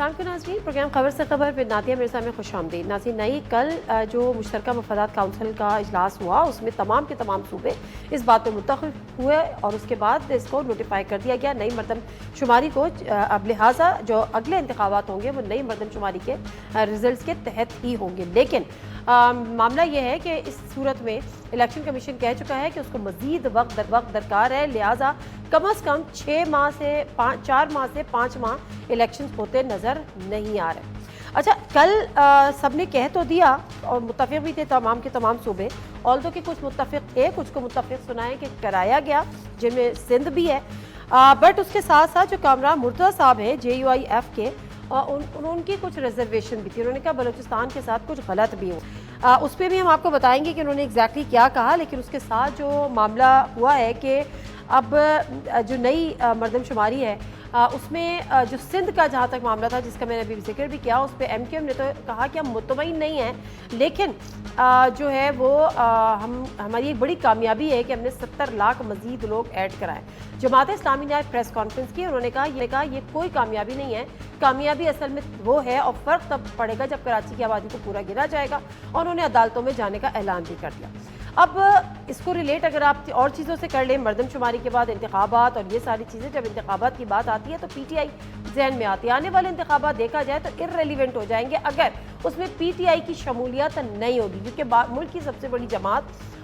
अस्सलाम वालेकुम नाज़रीन, प्रोग्राम खबर से खबर विद नादिया मिर्ज़ा में खुशामदीद। नाज़रीन, नई कल जो मुश्तरका मफादात काउंसिल का इजलास हुआ उसमें तमाम के तमाम सूबे इस बात पर मुत्तफ़िक़ हुए और उसके बाद इसको नोटिफाई कर दिया गया नई मरदमशुमारी को। अब लिहाजा जो अगले इंतखाबात होंगे वो नई मरदमशुमारी के रिजल्ट के तहत ही होंगे। लेकिन मामला ये है कि इस सूरत में इलेक्शन कमीशन कह चुका है कि उसको मज़ीद वक्त दरकार है, लिहाजा कम अज़ कम 4 माह से 5 माह इलेक्शन होते नज़र नहीं आ रहे। अच्छा, कल सब ने कह तो दिया और मुत्तफ़िक़ भी थे तमाम के तमाम सूबे, ऑल्दो कि कुछ मुत्तफ़िक़ थे, कुछ को मुत्तफ़िक़ सुनाए कि कराया गया, जिनमें सिंध भी है। बट उसके साथ साथ जो कामरान मुर्तज़ा साहब हैं JUIF के, उनकी कुछ रिजर्वेशन भी थी। उन्होंने कहा बलूचिस्तान के साथ कुछ गलत भी हो। उस पर भी हम आपको बताएंगे कि उन्होंने एग्जैक्टली क्या कहा। लेकिन उसके साथ जो मामला हुआ है कि अब जो नई मरदमशुमारी है उसमें जो सिंध का जहाँ तक मामला था, जिसका मैंने अभी जिक्र भी किया, उस पर MQM ने तो कहा कि हम मुतमईन नहीं हैं, लेकिन जो है वो हमारी एक बड़ी कामयाबी है कि हमने 70 लाख मजीद लोग ऐड कराए। जमात इस्लामी ने आज प्रेस कॉन्फ्रेंस की, उन्होंने कहा ये कोई कामयाबी नहीं है, कामयाबी असल में वो है और फ़र्क तब पड़ेगा जब कराची की आबादी को पूरा गिना जाएगा। और उन्होंने अदालतों में जाने का ऐलान भी कर दिया। अब इसको रिलेट अगर आप और चीज़ों से कर लें, मरदमशुमारी के बाद इंतखाबात और ये सारी चीज़ें, जब इंतखाबात की बात आती है तो PTI जहन में आती है। आने वाले इंतखाबात देखा जाए तो इर्रेलीवेंट हो जाएंगे अगर उसमें PTI की शमूलियत नहीं होगी, क्योंकि मुल्क की सबसे बड़ी जमात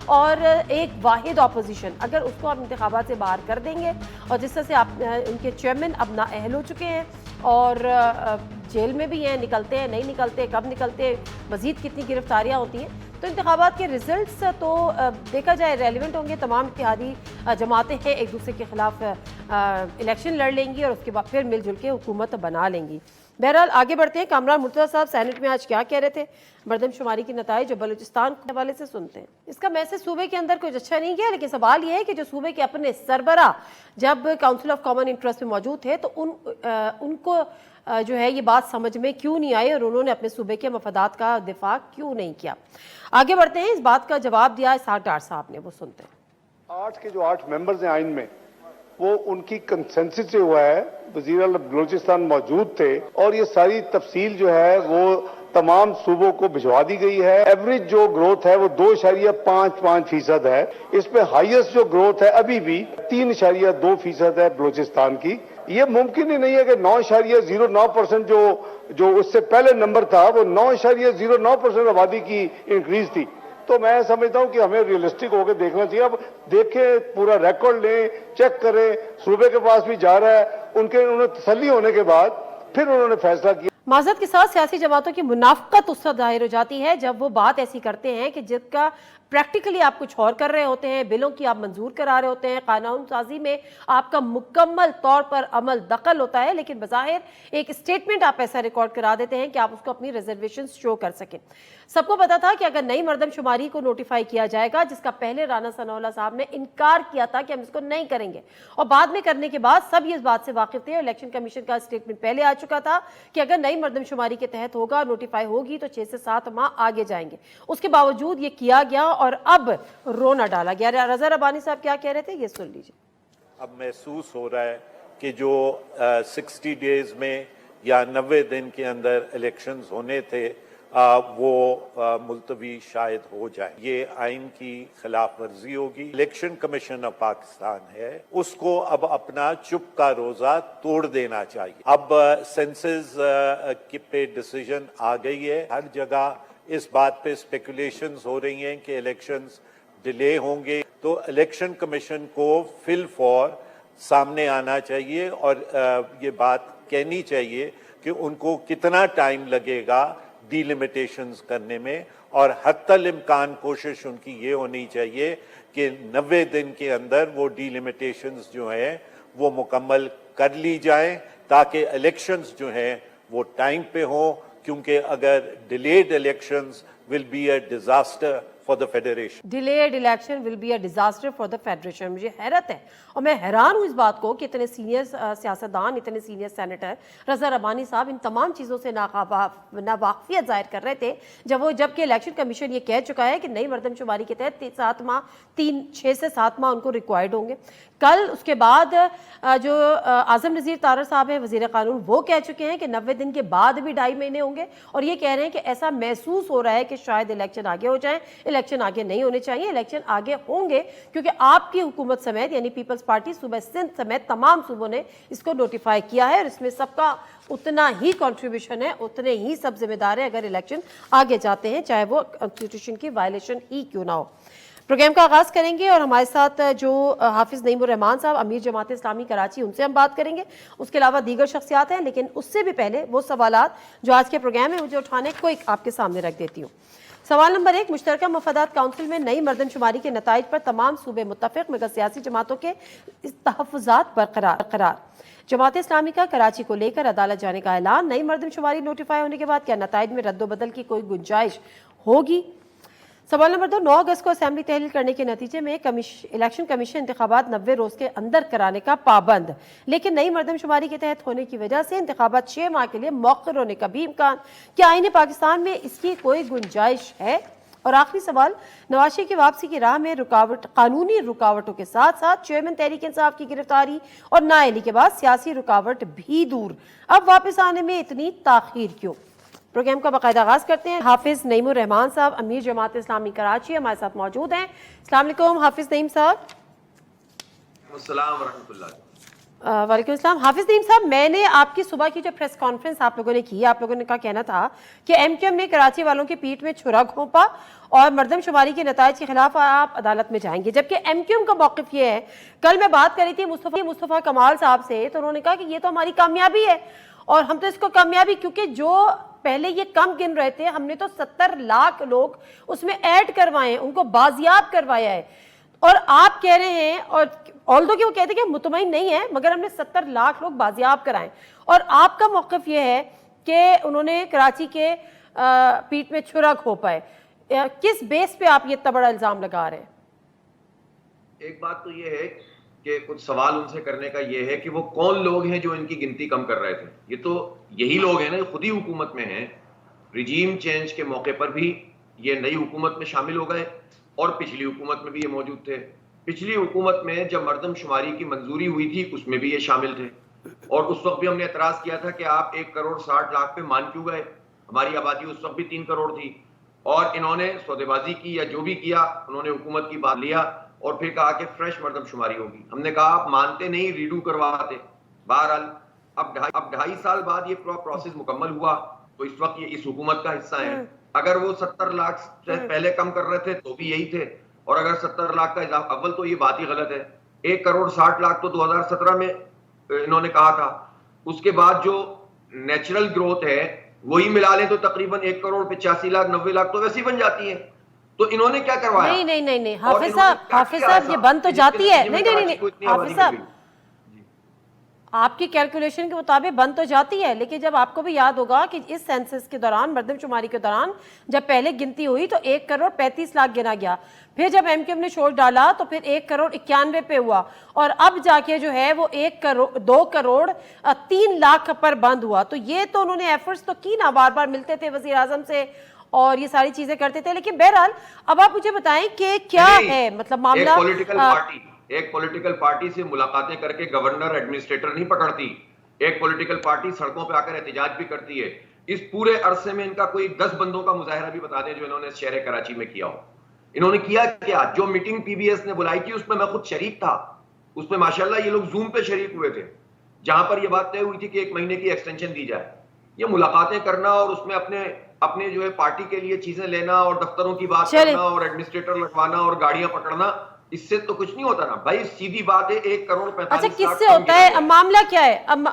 और एक वाहिद अपोजिशन, अगर उसको आप इंतखाबात से बाहर कर देंगे और जिस तरह से आप उनके चेयरमैन अब नाअहल हो चुके हैं और जेल में भी हैं, निकलते हैं नहीं निकलते, कब निकलते, मज़ीद कितनी गिरफ्तारियाँ होती हैं, तो इंतखाबात के रिजल्ट्स तो देखा जाए रेलिवेंट होंगे। तमाम इत्तेहादी जमातें हैं एक दूसरे के खिलाफ इलेक्शन लड़ लेंगी और उसके बाद फिर मिलजुल के हुकूमत बना लेंगी। बहरहाल आगे बढ़ते हैं। कामरान मुर्तज़ा साहब सेनेट में आज क्या कह रहे थे, मरदमशुमारी की नताइज जो बलूचिस्तान के हवाले से सुनते हैं। इसका मैसेज सूबे के अंदर कुछ अच्छा नहीं गया, लेकिन सवाल यह है कि जो सूबे के अपने सरबरा जब काउंसिल ऑफ कॉमन इंटरेस्ट में मौजूद थे तो उनको जो है ये बात समझ में क्यों नहीं आई और उन्होंने अपने सूबे के मफादात का दिफा क्यों नहीं किया। आगे बढ़ते हैं। इस बात का जवाब दिया इसाक डार साहब ने, वो सुनते हैं। 8 के जो 8 मेंबर्स हैं आइन में, वो उनकी कंसेंसस से हुआ है। वज़ीर आला बलूचिस्तान मौजूद थे और ये सारी तफसील जो है वो तमाम सूबों को भिजवा दी गई है। एवरेज जो ग्रोथ है वो 2.55% है। इस पे हाईएस्ट जो ग्रोथ है अभी भी 3.2% है बलूचिस्तान की। ये मुमकिन ही नहीं है कि 9.09% जो उससे पहले नंबर था वो 9.09% आबादी की इंक्रीज थी। तो मैं समझता हूं कि हमें रियलिस्टिक होकर देखना चाहिए। अब देखें, पूरा रिकॉर्ड लें, चेक करें, सूबे के पास भी जा रहा है, उन्हें तसल्ली होने के बाद फिर उन्होंने फैसला किया। माज़रत के साथ सियासी जमातों की मुनाफकत उस वक्त जाहिर हो जाती है जब वो बात ऐसी करते हैं कि जिसका प्रैक्टिकली आप कुछ और कर रहे होते हैं, बिलों की आप मंजूर करा रहे होते हैं, कानून साजी में आपका मुकम्मल तौर पर अमल दखल होता है, लेकिन बज़ाहिर एक स्टेटमेंट आप ऐसा रिकॉर्ड करा देते हैं कि आप उसको अपनी रिजर्वेशन शो कर सकें। सबको पता था कि अगर नई मरदमशुमारी को नोटिफाई किया जाएगा, जिसका पहले राना सनाउल्लाह साहब ने इनकार किया था कि हम इसको नहीं करेंगे, और बाद में करने के बाद सब ये इस बात से वाकिफ थे। इलेक्शन कमीशन का स्टेटमेंट पहले आ चुका था कि अगर नई मरदमशुमारी के तहत होगा, नोटिफाई होगी तो 6 से 7 माह आगे जाएंगे। उसके बावजूद ये किया गया और अब रोना डाला गया। रज़ा रब्बानी साहब क्या कह रहे थे, ये सुन लीजिए। अब महसूस हो रहा है कि जो 60 डेज में या 90 दिन के अंदर इलेक्शंस होने थे वो मुलतवी शायद हो जाए। ये आइन की खिलाफ वर्जी होगी। इलेक्शन कमीशन ऑफ पाकिस्तान है, उसको अब अपना चुप का रोजा तोड़ देना चाहिए। अब सेंसस पे डिसीजन आ गई है। हर जगह इस बात पे स्पेकुलेशंस हो रही हैं कि इलेक्शंस डिले होंगे, तो इलेक्शन कमीशन को फिल फॉर सामने आना चाहिए और ये बात कहनी चाहिए कि उनको कितना टाइम लगेगा डिलिमिटेशंस करने में, और हत्तल इम्कान कोशिश उनकी ये होनी चाहिए कि 90 दिन के अंदर वो डिलिमिटेशंस जो हैं वो मुकम्मल कर ली जाएं, ताकि इलेक्शंस जो हैं वो टाइम पे हों, क्योंकि अगर delayed elections will be a disaster for the federation. Delayed election will be a disaster for the federation. मुझे हैरत है और मैं हैरान हूँ इस बात को कि इतने सीनियर सियासतदान, इतने सीनियर सेनेटर रजा रबानी साहब इन तमाम चीज़ों से नावाकफियत जाहिर कर रहे थे जबकि इलेक्शन कमीशन ये कह चुका है कि नई मरदमशुमारी के तहत 6 से 7 माह उनको रिक्वायर्ड होंगे। कल उसके बाद जो आज़म नज़ीर तारर साहब हैं वज़ीर क़ानून, वो कह चुके हैं कि 90 दिन के बाद भी 2.5 महीने होंगे और ये कह रहे हैं कि ऐसा महसूस हो रहा है कि शायद इलेक्शन आगे हो जाए। इलेक्शन आगे नहीं होने चाहिए, इलेक्शन आगे होंगे क्योंकि आपकी हुकूमत समेत यानी पीपल्स पार्टी सूबा सिंध समेत तमाम सूबों ने इसको नोटिफाई किया है और इसमें सबका उतना ही कंट्रीब्यूशन है, उतने ही सब जिम्मेदार है अगर इलेक्शन आगे जाते हैं, चाहे वो कॉन्स्टिट्यूशन की वायलेशन ही क्यों ना हो। प्रोग्राम का आगाज़ करेंगे और हमारे साथ जो हाफिज़ नईमुर रहमान साहब अमीर जमात इस्लामी कराची, उनसे हम बात करेंगे। उसके अलावा दीगर शख्सियात हैं, लेकिन उससे भी पहले वो सवालात जो आज के प्रोग्राम में मुझे उठाने को एक आपके सामने रख देती हूँ। सवाल नंबर 1, मुश्तरका मफादात काउंसिल में नई मरदमशुमारी के नताइज पर तमाम सूबे मुत्तफ़िक़ मगर सियासी जमातों के तहफ़्फ़ुज़ात बरकरार। जमात इस्लामी का कराची को लेकर अदालत जाने का ऐलान। नई मरदमशुमारी नोटिफाई होने के बाद क्या नताइज में रद्दोबदल की कोई गुंजाइश होगी? सवाल नंबर 2, 9 अगस्त को असेंबली तहलील करने के नतीजे में इलेक्शन कमीशन इंतखाबात 90 रोज़ के अंदर कराने का पाबंद, लेकिन नई मरदमशुमारी के तहत होने की वजह से इंतखाबात 6 माह के लिए मौखर होने का भी इम्कान। क्या आईन पाकिस्तान में इसकी कोई गुंजाइश है? और आखिरी सवाल, नवाज शरीफ की वापसी की राह में कानूनी रुकावटों के साथ साथ चेयरमैन तहरीक इंसाफ की गिरफ्तारी और नाअहली के बाद सियासी रुकावट भी दूर, अब वापस आने में इतनी ताखीर क्यों? प्रोग्राम का बाकायदा आगाज़ करते हैं। हाफिज़ नईमुर रहमान साहब अमीर जमात इस्लामी कराची हमारे साथ मौजूद हैं। अस्सलाम वालेकुम हाफिज़ नईम साहब। वालेकुम अस्सलाम। हाफिज़ नईम साहब, मैंने आपकी सुबह की जो प्रेस कॉन्फ्रेंस आप लोगों ने की, आप लोगों ने का कहना था कि एमक्यूएम ने कराची वालों की पीठ में छुरा घोंपा और मरदमशुमारी के नताइज के खिलाफ आप अदालत में जाएंगे, जबकि एमक्यूएम का मौक़िफ़ ये है। कल मैं बात करी थी मुस्तफ़ा कमाल साहब से, तो उन्होंने कहा कि ये तो हमारी कामयाबी है और हम तो इसको कामयाबी, क्योंकि जो पहले ये कम गिन रहे थे, हमने तो 70 लाख लोग उसमें ऐड करवाए हैं, उनको बाजियाब करवाया है। और आप कह रहे हैं, और ऑल्दो कि वो कहते हैं कि मुतमईन नहीं है, मगर हमने 70 लाख लोग बाजियाब कराए और आपका मौक़िफ़ ये है कि उन्होंने कराची के पीठ में छुरा घोंपा है। किस बेस पे आप ये इतना बड़ा इल्ज़ाम लगा रहे हैं? एक बात तो ये है कि कुछ सवाल उनसे करने का ये है कि वो कौन लोग हैं जो इनकी गिनती कम कर रहे थे। ये तो यही लोग हैं ना, खुद ही हुकूमत में हैं। रिजीम चेंज के मौके पर भी ये नई हुकूमत में शामिल हो गए और पिछली हुकूमत में भी ये मौजूद थे। पिछली हुकूमत में जब मरदमशुमारी की मंजूरी हुई थी उसमें भी ये शामिल थे और उस वक्त भी हमने एतराज़ किया था कि आप 1 करोड़ 60 लाख पे मान क्यों गए? हमारी आबादी उस वक्त भी 3 करोड़ थी और इन्होंने सौदेबाजी की या जो भी किया, उन्होंने हुकूमत की बात लिया और फिर कहा कि फ्रेश मरदमशुमारी होगी। हमने कहा आप मानते नहीं, रीडू करवाते। बहरहाल अब 2.5 साल बाद ये पूरा प्रोसेस मुकम्मल हुआ, तो इस वक्त ये इस हुकूमत का हिस्सा है। अगर वो 70 लाख से पहले कम कर रहे थे तो भी यही थे, और अगर 70 लाख का इजाफा, अव्वल तो ये बात ही गलत है। 1 करोड़ 60 लाख तो 2017 में इन्होंने कहा था। उसके बाद जो नेचुरल ग्रोथ है वही मिला लें तो तकरीबन 1 करोड़ 85 लाख 90 लाख तो वैसे ही बन जाती है। तो इन्होंने क्या करवाया? नहीं हाफिज साहब ये बन तो जाती है। नहीं हाफिज साहब, आपकी कैलकुलेशन के मुताबिक बन तो जाती है, लेकिन जब आपको भी याद होगा कि इस सेंसस के दौरान, मरदमशुमारी के दौरान जब पहले गिनती हुई तो 1 करोड़ 35 लाख गिना गया, फिर जब एमक्यूएम ने शोर डाला तो फिर 1 करोड़ 91 पे हुआ और अब जाके जो है वो 2 करोड़ 3 लाख पर बंद हुआ। तो ये तो उन्होंने एफर्ट्स तो की ना, बार बार मिलते थे वजीर आजम से और ये सारी चीजें करते थे। लेकिन बहरहाल अब आप मुझे बताएं कि क्या है मतलब मामला। एक पॉलिटिकल पार्टी से मुलाकातें करके गवर्नर एडमिनिस्ट्रेटर नहीं पकड़ती। एक पॉलिटिकल पार्टी सड़कों पे आकर एहतजाज भी करती है। इस पूरे अरसे में इनका कोई 10 बंदों का मुजाहरा भी बता दें जो इन्होंने शहर कराची में किया हो। इन्होंने किया क्या? जो मीटिंग पीबीएस ने बुलाई थी उसमें मैं खुद शरीक था, उसमें माशाल्लाह ये लोग जूम पे शरीक हुए थे, जहां पर यह बात तय हुई थी कि 1 महीने की एक्सटेंशन दी जाए। ये मुलाकातें करना और उसमें अपने जो है पार्टी के लिए चीजें लेना और दफ्तरों की बात करना और एडमिनिस्ट्रेटर लगवाना और गाड़ियां पकड़ना, इससे तो कुछ नहीं होता ना भाई। सीधी बात है 1 करोड़ 45 लाख। अच्छा, किससे होता है? अब मामला क्या है? अब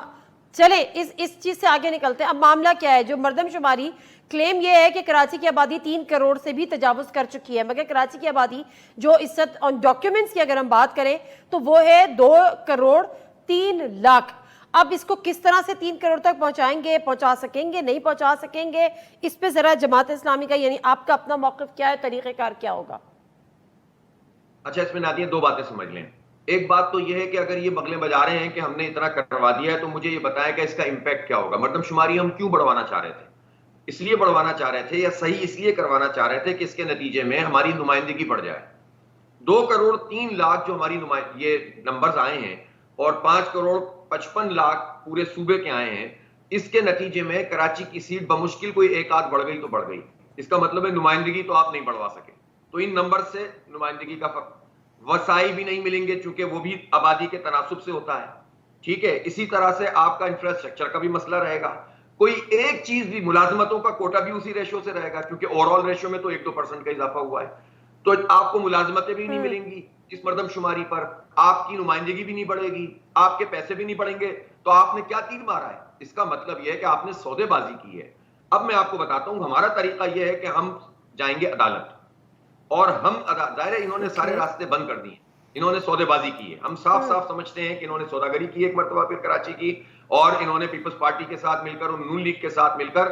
चले इस चीज से आगे निकलते हैं। अब मामला क्या है? जो मरदमशुमारी क्लेम ये है कि कराची की आबादी 3 करोड़ से भी तजावुज कर चुकी है, मगर कराची की आबादी जो इस डॉक्यूमेंट्स की अगर हम बात करें तो वो है 2 करोड़ 3 लाख। اب اس کو کس طرح سے 3 کروڑ تک پہنچائیں گے, پہنچا سکیں گے, نہیں پہنچا سکیں گے, اس پہ ذرا جماعت اسلامی کا یعنی آپ کا اپنا موقف کیا ہے, طریقہ کار کیا ہوگا؟ اچھا, اس میں نادیہ 2 باتیں سمجھ لیں. ایک بات تو یہ ہے کہ اگر یہ بغلیں بجا رہے ہیں کہ ہم نے اتنا کروا دیا ہے, تو مجھے یہ بتایا کہ اس کا امپیکٹ کیا ہوگا. مردم شماری ہم کیوں بڑھوانا چاہ رہے تھے؟ اس لیے بڑھوانا چاہ رہے تھے, یا صحیح اس لیے کروانا چاہ رہے تھے کہ اس کے نتیجے میں ہماری نمائندگی بڑھ جائے. 2 کروڑ 3 لاکھ جو ہماری یہ نمبرز آئے ہیں, اور 5 کروڑ 55 لاکھ پورے صوبے کے آئے ہیں, اس کے نتیجے میں کراچی کی سیٹ بمشکل کوئی 1 آدھ بڑھ گئی تو بڑھ گئی. اس کا مطلب ہے نمائندگی تو آپ نہیں بڑھوا سکے. تو ان نمبر سے نمائندگی کا فرق, وسائل بھی نہیں ملیں گے چونکہ وہ بھی آبادی کے تناسب سے ہوتا ہے. ٹھیک ہے, اسی طرح سے آپ کا انفراسٹرکچر کا بھی مسئلہ رہے گا. کوئی ایک چیز بھی, ملازمتوں کا کوٹا بھی اسی ریشو سے رہے گا, کیونکہ اوور آل ریشو میں تو 1-2% کا اضافہ ہوا ہے. تو آپ کو ملازمتیں بھی نہیں ملیں گی اس مردم شماری پر, آپ کی نمائندگی بھی نہیں بڑھے گی, آپ کے پیسے بھی نہیں بڑھیں گے. تو آپ نے کیا تیر مارا ہے؟ اس کا مطلب یہ ہے کہ آپ نے سودے بازی کی ہے. اب میں آپ کو بتاتا ہوں, ہمارا طریقہ یہ ہے کہ ہم جائیں گے عدالت, اور ہم ظاہر ہے انہوں نے سارے راستے بند کر دیے, انہوں نے سودے بازی کی ہے. ہم صاف صاف سمجھتے ہیں کہ انہوں نے سوداگری کی ایک مرتبہ پھر کراچی کی, اور انہوں نے پیپلز پارٹی کے ساتھ مل کر اور نون لیگ کے ساتھ مل کر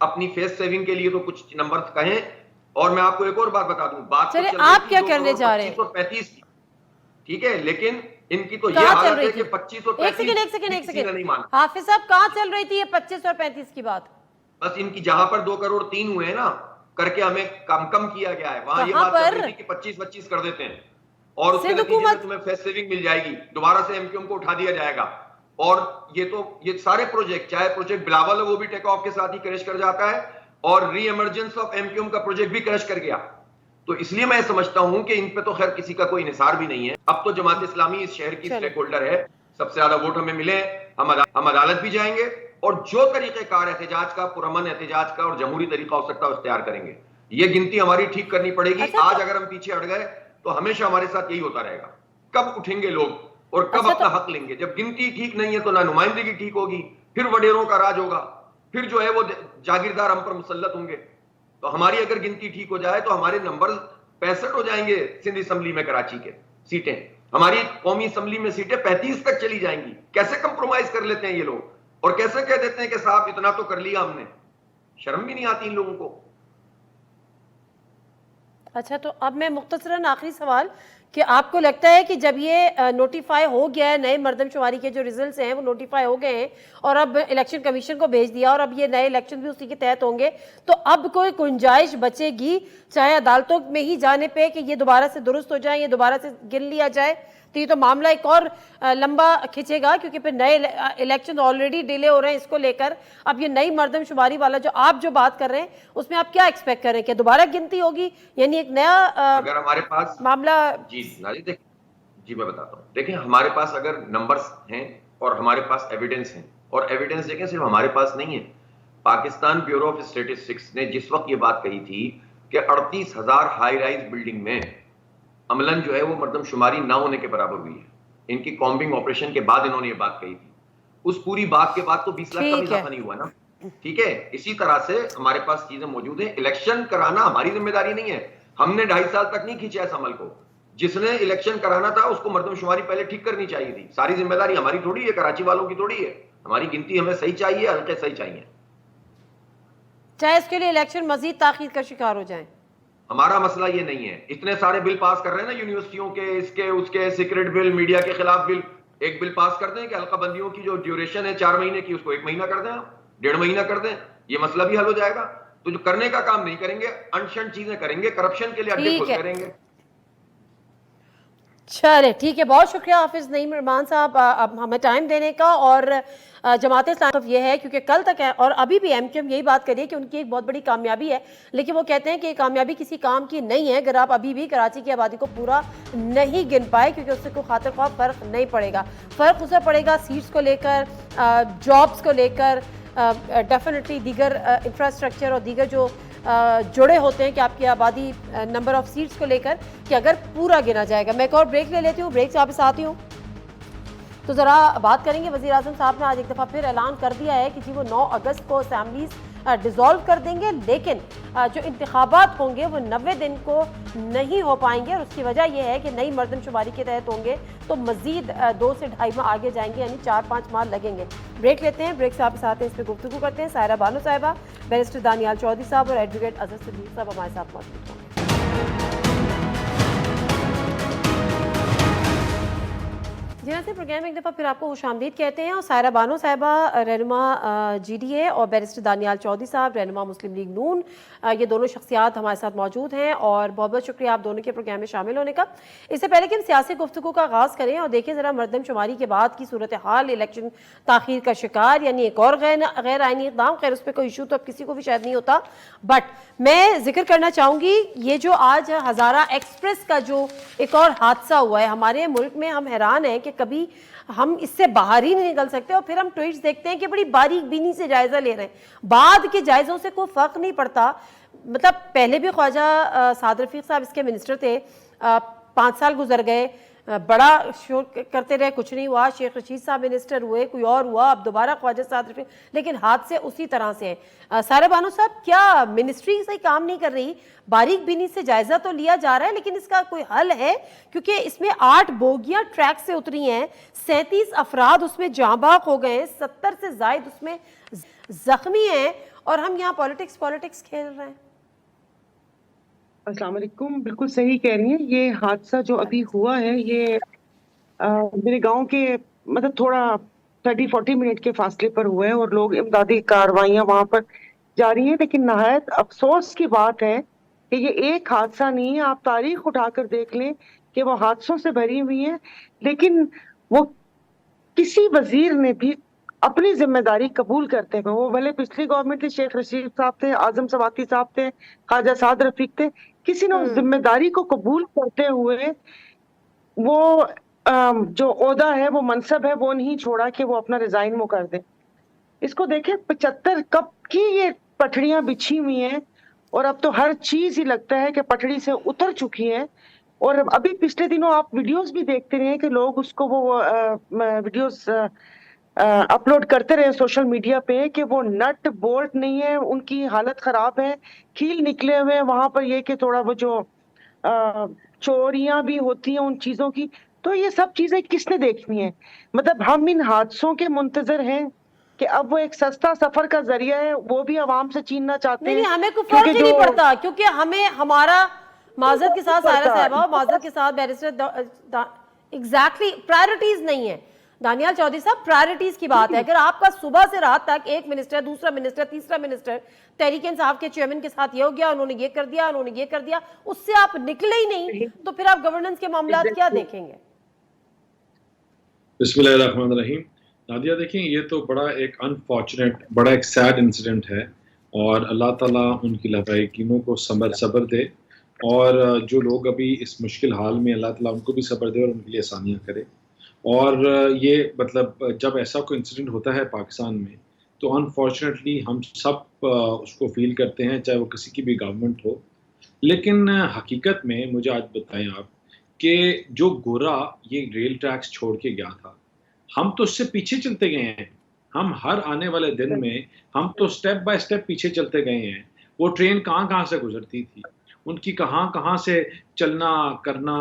اپنی فیس سیونگ کے لیے تو کچھ نمبر کہیں. اور میں آپ کو ایک اور بات بتا دوں, بات چلے آپ کیا کرنے جا رہے ہیں؟ 2535 کی, ٹھیک ہے, لیکن ان کی تو یہ حالت ہے کہ 25 اور 35 ایک سیکنڈ نہیں مانا. حافظ صاحب, کہاں چل رہی تھی یہ 25 اور 35 کی بات؟ بس ان کی جہاں پر 2 کروڑ 3 ہوئے ہیں نا, کر کے ہمیں کم کیا گیا ہے, وہاں یہ بات چل رہی تھی کہ 25 کر دیتے ہیں, اور اس کے نتیجے میں تمہیں فیس سیونگ مل جائے گی, دوبارہ سے ایم کیو ایم کو اٹھا دیا جائے گا. اور یہ سارے پروجیکٹ, چاہے پروجیکٹ بلاول وہ بھی ٹیک آف کے ساتھ ہی کریش کر جاتا ہے, اور re-emergence of M Q M کا پروجیکٹ بھی کریش کر گیا. تو اس لیے میں سمجھتا ہوں کہ ان پہ تو خیر کسی کا کوئی انحصار بھی نہیں ہے. اب تو جماعت اسلامی اس شہر کی اسٹیک ہولڈر ہے, سب سے زیادہ ووٹ ہمیں ملے, ہم عدالت بھی جائیں گے, اور جو طریقہ کار احتجاج کا, پرامن احتجاج کا اور جمہوری طریقہ ہو سکتا ہے اختیار کریں گے. یہ گنتی ہماری ٹھیک کرنی پڑے گی. آج اگر ہم پیچھے ہٹ گئے تو ہمیشہ ہمارے ساتھ یہی ہوتا رہے گا. کب اٹھیں گے لوگ اور کب اپنا حق لیں گے؟ جب گنتی ٹھیک نہیں ہے تو نہ نمائندگی ٹھیک ہوگی, پھر وڈیروں کا راج ہوگا, پھر جو ہے وہ جاگیردار ہم پر مسلط ہوں گے. تو ہماری اگر گنتی ٹھیک ہو جائے تو ہمارے نمبر 65 ہو جائیں گے سندھ اسمبلی میں, کراچی کے سیٹیں, ہماری قومی اسمبلی میں سیٹیں 35 تک چلی جائیں گی. کیسے کمپرومائز کر لیتے ہیں یہ لوگ, اور کیسے کہہ دیتے ہیں کہ صاحب اتنا تو کر لیا ہم نے؟ شرم بھی نہیں آتی ان لوگوں کو. اچھا, تو اب میں مختصراً آخری سوال, کہ آپ کو لگتا ہے کہ جب یہ نوٹیفائی ہو گیا ہے, نئے مردم شماری کے جو ریزلٹس ہیں وہ نوٹیفائی ہو گئے ہیں, اور اب الیکشن کمیشن کو بھیج دیا, اور اب یہ نئے الیکشن بھی اسی کے تحت ہوں گے, تو اب کوئی گنجائش بچے گی چاہے عدالتوں میں ہی جانے پہ کہ یہ دوبارہ سے درست ہو جائیں, یہ دوبارہ سے گن لیا جائے؟ تو یہ تو معاملہ ایک اور لمبا کھنچے گا, کیونکہ پھر نئے الیکشن آلریڈی ڈیلے ہو رہے ہیں اس کو لے کر. اب یہ نئی مردم شماری والا جو آپ جو بات کر رہے ہیں اس میں آپ کیا ایکسپیکٹ کر رہے ہیں, کہ دوبارہ گنتی ہوگی, یعنی ایک نیا اگر ہمارے پاس معاملہ؟ جی میں بتاتا ہوں. دیکھیں, ہمارے پاس اگر نمبرز ہیں اور ہمارے پاس ایویڈنس ہیں, اور ایویڈنس دیکھیں صرف ہمارے پاس نہیں ہے, پاکستان بیورو آف اسٹیٹسٹکس نے جس وقت یہ بات کہی تھی کہ 38,000 ہائی رائز بلڈنگ میں عملاً جو ہے وہ مردم شماری نہ ہونے کے برابر ہوئی ہے, ان کی کامبنگ آپریشن کے بعد انہوں نے یہ بات کہی تھی. اس پوری بات کے بعد تو 20 لاکھ کا اضافہ نہیں ہوا نا. ٹھیک ہے, اسی طرح سے ہمارے پاس چیزیں موجود ہیں. الیکشن کرانا ہماری ذمہ داری نہیں ہے, ہم نے 2.5 سال تک نہیں کھینچا اس عمل کو. جس نے الیکشن کرانا تھا اس کو مردم شماری پہلے ٹھیک کرنی چاہیے تھی. ساری ذمہ داری ہماری تھوڑی ہے, کراچی والوں کی تھوڑی ہے. ہماری گنتی ہمیں صحیح چاہیے, حلقے صحیح چاہیے, چاہے اس کے لیے الیکشن مزید تاخیر کا شکار ہو جائیں. ہمارا مسئلہ یہ نہیں ہے. اتنے سارے بل پاس کر رہے ہیں نا یونیورسٹیوں کے, اس کے سیکرٹ بل, میڈیا کے خلاف بل. ایک بل پاس کر دیں کہ حلقہ بندیوں کی جو ڈیوریشن ہے 4 مہینے کی, اس کو 1 مہینہ کر دیں, 1.5 مہینہ کر دیں, یہ مسئلہ بھی حل ہو جائے گا. تو جو کرنے کا کام نہیں کریں گے, انشن چیزیں کریں گے, کرپشن کے لیے اڈے کھول کریں گے. چلے ٹھیک ہے, بہت شکریہ حافظ نعیم رحمان صاحب ہمیں ٹائم دینے کا. اور جماعت اسلامی یہ ہے کیونکہ کل تک ہے, اور ابھی بھی ایم کیو ایم یہی بات کریے کہ ان کی ایک بہت بڑی کامیابی ہے, لیکن وہ کہتے ہیں کہ یہ کامیابی کسی کام کی نہیں ہے اگر آپ ابھی بھی کراچی کی آبادی کو پورا نہیں گن پائے, کیونکہ اس سے کوئی خاطر خواہ فرق نہیں پڑے گا. فرق اسے پڑے گا سیٹس کو لے کر, جابس کو لے کر, ڈیفینیٹلی دیگر انفراسٹرکچر اور دیگر جو جڑے ہوتے ہیں کہ آپ کی آبادی نمبر آف سیٹس کو لے کر, کہ اگر پورا گنا جائے گا. میں ایک اور بریک لے لیتی ہوں, بریک سے واپس آتی ہوں تو ذرا بات کریں گے. وزیر اعظم صاحب نے آج ایک دفعہ پھر اعلان کر دیا ہے کہ جی وہ 9 اگست کو اسمبلیز डिसॉल्व कर देंगे, लेकिन जो इंतखाबात होंगे वो 90 दिन को नहीं हो पाएंगे, और उसकी वजह यह है कि नई मर्दमशुमारी के तहत होंगे तो मज़ीद 2 से 2.5 माह आगे जाएंगे, यानी 4-5 माह लगेंगे। ब्रेक लेते हैं, ब्रेक से आप साथ हैं, इस पर गुफ्तगू करते हैं। सायरा बानो साहिबा, बैरिस्टर दानियाल चौधरी साहब और एडवोकेट अजहर सिद्दीकी साहब हमारे साथ मौजूद हैं। जी हाँ, प्रोग्राम में एक दफ़ा फिर आपको खुशामदीद कहते हैं। और सायरा बानो साहिबा रहनुमा GDA और बैरिस्टर दानियाल चौधरी साहब रहनुमा मुस्लिम लीग नून, ये दोनों शख्सियात हमारे साथ मौजूद हैं, और बहुत बहुत शुक्रिया आप दोनों के प्रोग्राम में शामिल होने का। इससे पहले कि हम सियासी गुफ्तगू का आगाज़ करें और देखें ज़रा मरदमशुमारी के बाद की सूरत हाल, इलेक्शन ताख़ीर का शिकार, यानी एक और गैर आइनी इक़दाम, खैर उस पर कोई इशू तो अब किसी को भी शायद नहीं होता, बट मैं जिक्र करना चाहूँगी ये जो आज हज़ारा एक्सप्रेस का जो एक और हादसा हुआ है हमारे मुल्क में, हम हैरान हैं कि कभी हम इससे बाहर ही नहीं निकल सकते, और फिर हम ट्वीट्स देखते हैं कि बड़ी बारीक बीनी से जायजा ले रहे हैं, बाद के जायजों से कोई फर्क नहीं पड़ता। मतलब पहले भी ख्वाजा साद रफीक साहब इसके मिनिस्टर थे, 5 साल गुजर गए, बड़ा शोर करते रहे, कुछ नहीं हुआ, शेख रशीद साहब मिनिस्टर हुए, कोई और हुआ, अब दोबारा ख्वाजा साद रफीक, लेकिन हादसे उसी तरह से हैं। सायरा बानो साहब, क्या मिनिस्ट्री सही काम नहीं कर रही? बारीक बीनी से जायजा तो लिया जा रहा है, लेकिन इसका कोई हल है? क्योंकि इसमें 8 बोगियां ट्रैक से उतरी हैं, 37 अफराद उसमें जांबाक हो गए, 70 से जायद उसमें जख्मी हैं, और हम यहाँ पॉलिटिक्स खेल रहे हैं। अस्सलाम वालेकुम, बिल्कुल सही कह रही हैं। ये हादसा जो अभी हुआ है ये मेरे गांव के मतलब थोड़ा 30-40 मिनट के फासले पर हुआ है, और लोग इमदादी कार्रवाइयां वहां पर जारी हैं। लेकिन नहायत अफसोस की बात है कि ये एक हादसा नहीं है। आप तारीख उठाकर देख लें कि वो हादसों से भरी हुई है, लेकिन वो किसी वजीर ने भी अपनी जिम्मेदारी कबूल करते हुए, वो भले पिछली गवर्नमेंट थी, शेख रशीद साहब थे, आजम सवाती साहब थे, ख्वाजा साद रफीक थे, किसी ने उस जिम्मेदारी को कबूल करते हुए वो जो ओहदा है, वो मनसब है, वो नहीं छोड़ा कि वो अपना रिजाइन वो कर दे। इसको देखें, 75 कब की ये पटड़ियां बिछी हुई हैं, और अब तो हर चीज ही लगता है कि पटड़ी से उतर चुकी है। और अभी पिछले दिनों आप वीडियोस भी देखते रहे कि लोग उसको वो वीडियोस अपलोड करते रहे सोशल मीडिया पे कि वो नट बोल्ट नहीं है, उनकी हालत खराब है, कील निकले हुए हैं वहां पर। ये कि थोड़ा वो जो चोरियां भी होती हैं उन चीजों की, तो ये सब चीजें किसने देखनी है? मतलब हम इन हादसों के मुंतजर हैं कि अब वो एक सस्ता सफर का जरिया है, वो भी आवाम से छीनना चाहते हैं। नहीं, हमें कोई फर्क ही नहीं पड़ता, क्योंकि हमें हमारा माजरत के साथ सायरा साहिबा, माजरत के साथ बैरिस्टर, एग्जैक्टली प्रायोरिटीज नहीं है। दानियाल चौधरी साहब, प्रायोरिटीज की बात है। अगर आपका सुबह से रात तक एक मिनिस्टर, दूसरा मिनिस्टर, तीसरा मिनिस्टर, तहरीक इंसाफ के चेयरमैन के साथ ये हो गया, उन्होंने ये कर दिया, उन्होंने ये कर दिया, उससे आप निकले ही नहीं, तो फिर आप गवर्नेंस के मामला क्या देखेंगे? बिस्मिल्लाहिर्रहमानिर्रहीम। नादिया, देखें, ये तो बड़ा एक अनफॉर्चुनेट, बड़ा एक सैड इंसिडेंट है, और अल्लाह ताला उनकी लवाहिकीनों को सब्र दे, और जो लोग अभी इस मुश्किल हाल में, अल्लाह ताला उनको भी सब्र दे और उनके लिए आसानियाँ करे। और ये मतलब जब ऐसा कोई इंसिडेंट होता है पाकिस्तान में, तो अनफॉर्चुनेटली हम सब उसको फील करते हैं, चाहे वो किसी की भी गवर्नमेंट हो। लेकिन हकीकत में मुझे आज बताएं आप कि जो गोरा ये रेल ट्रैक्स छोड़ के गया था, हम तो उससे पीछे चलते गए हैं। हम हर आने वाले दिन में हम तो स्टेप बाय स्टेप पीछे चलते गए हैं। वो ट्रेन कहाँ से गुजरती थी, उनकी कहाँ से चलना करना,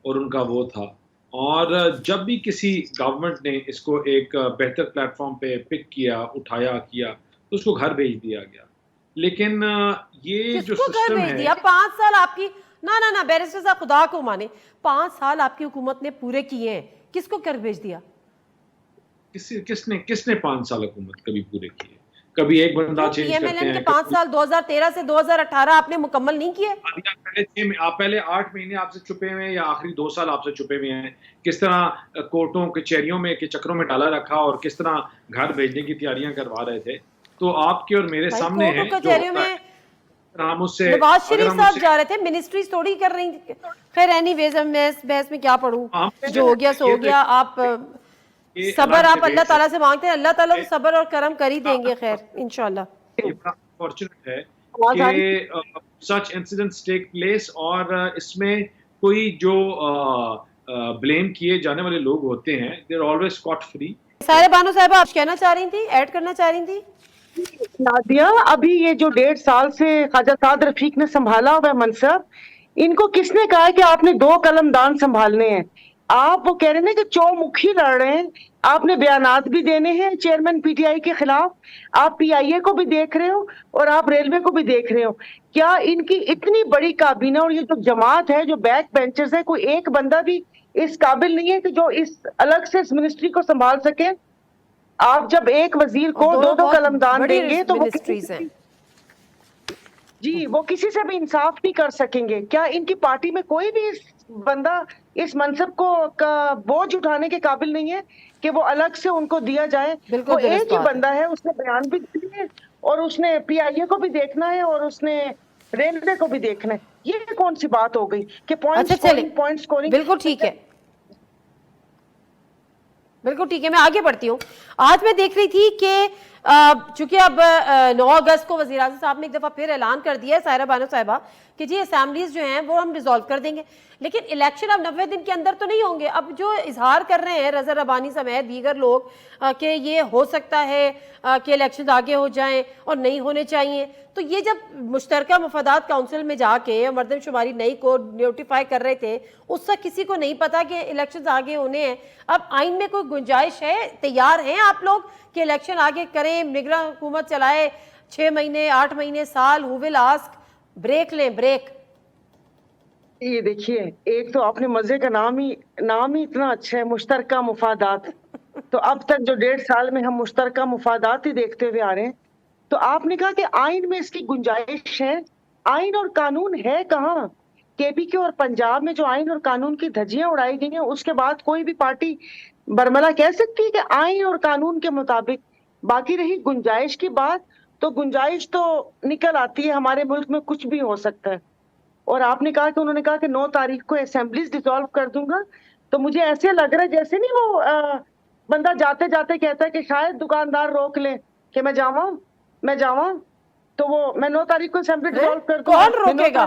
और उनका वो था। और जब भी किसी गवर्नमेंट ने इसको एक बेहतर प्लेटफॉर्म पे पिक किया, उठाया किया, तो उसको घर भेज दिया गया। लेकिन ये जो सिस्टम है, दिया 5 साल आपकी ना बैरिस्टर साहब, खुदा को माने, 5 साल आपकी हुकूमत ने पूरे किए हैं, किसको कर भेज दिया? किसने 5 साल हुकूमत कभी पूरे किए? कभी एक बंदा चेंज करते हैं। 5 साल 2013 से 2018 आपने मुकम्मल नहीं किए। आप पहले 8 महीने आपसे छुपे हुए हैं, या आखिरी 2 साल आपसे छुपे हुए हैं? किस तरह कोर्टों के चेरियों में के चक्रों में डाला रखा, और किस तरह घर भेजने की तैयारियां करवा रहे थे? तो आपके और मेरे सामने है नवाज शरीफ साहब जा रहे थे, मिनिस्ट्रीज थोड़ी कर रही थी। खैर एनीवेज, बहस में क्या पढ़ूं, जो हो गया सो हो गया। आप सबर आप अल्लाह ताला से मांगते हैं, अल्लाह ताला सबर और करम कर ही देंगे, खैर इंशाल्लाह। फॉर्चुनेट है कि सच इंसिडेंट्स टेक प्लेस, और इसमें कोई जो ब्लेम किए जाने वाले लोग होते हैं, they are always scot free. Saira Bano साहिबा, आप कहना चाह रही थी, ऐड करना चाह रही थी? नादिया, अभी ये जो 1.5 साल से ख्वाजा साद रफीक ने संभाला हुआ है मनसब, इनको किसने कहा है कि आपने 2 कलमदान संभालने हैं? आप वो कह रहे हैं कि चौमुखी लड़ रहे हैं, आपने बयानात भी देने हैं चेयरमैन पीटीआई के खिलाफ, आप पीआईए को भी देख रहे हो और आप रेलवे को भी देख रहे हो। क्या इनकी इतनी बड़ी काबीना और ये जो जमात है, जो बैक बेंचर्स है, कोई एक बंदा भी इस काबिल नहीं है कि जो इस अलग से इस मिनिस्ट्री को संभाल सके? आप जब एक वजीर को दोनों 2-2 बहुत कलमदान बड़ी देंगे तो वो मिनिस्ट्रीज हैं। जी, वो किसी से भी इंसाफ नहीं कर सकेंगे। क्या इनकी पार्टी में कोई भी बंदा इस मनसब को का बोझ उठाने के काबिल नहीं है कि वो अलग से उनको दिया जाए? बिल्कुल वो दुरुस्त एक ही बात है। बंदा है, उसने बयान भी दिए हैं और उसने पीआईए को भी देखना है और उसने रेलवे को भी देखना है। ये कौन सी बात हो गई कि अच्छा चलिए, पॉइंट स्कोरिंग? बिल्कुल ठीक है, बिल्कुल ठीक है, मैं आगे बढ़ती हूँ। आज मैं देख रही थी कि चूंकि अब 9 अगस्त को वज़ीर आज़म साहब ने एक दफ़ा फिर ऐलान कर दिया है, सायरा बानो साहिबा, कि जी असेंबलीज जो हैं वो हम डिसॉल्व कर देंगे, लेकिन इलेक्शन अब 90 दिन के अंदर तो नहीं होंगे। अब जो इजहार कर रहे हैं रज़ा रबानी समेत दीगर लोग कि ये हो सकता है कि इलेक्शन आगे हो जाएं और नहीं होने चाहिए, तो ये जब मुश्तरका मफादात काउंसिल में जाके मरदमशुमारी नई को नोटिफाई कर रहे थे, उस वक्त किसी को नहीं पता कि इलेक्शन आगे होने हैं। अब आइन में कोई गुंजाइश है, तैयार हैं आप लोग कि इलेक्शन आगे करें, निगरान हुकूमत चलाए, 6 महीने 8 महीने साल, हु विल आस्क, ब्रेक लें ब्रेक? ये देखिए, एक तो आपने मजे का नाम ही इतना अच्छा है, मुश्तरका मुफादात। तो अब तक जो 1.5 साल में हम मुश्तरका मुफादात ही देखते हुए आ रहे हैं। तो आपने कहा कि आइन में इसकी गुंजाइश है, आइन और कानून है कहाँ? केपीके और पंजाब में जो आइन और कानून की धज्जियां उड़ाई गई हैं, उसके बाद कोई भी पार्टी बरमला कह सकती है कि आइन और कानून के मुताबिक। बाकी रही गुंजाइश की बात, तो गुंजाइश तो निकल आती है, हमारे मुल्क में कुछ भी हो सकता है। और आपने कहा कि उन्होंने कहा कि 9 तारीख को असेंबलीज डिसॉल्व कर दूंगा, तो मुझे ऐसे लग रहा है जैसे नहीं वो बंदा जाते जाते कहता है कि शायद दुकानदार रोक ले कि मैं जावा, तो वो मैं 9 तारीख को असेंबली डिसॉल्व कर दूंगा। कौन रोकेगा?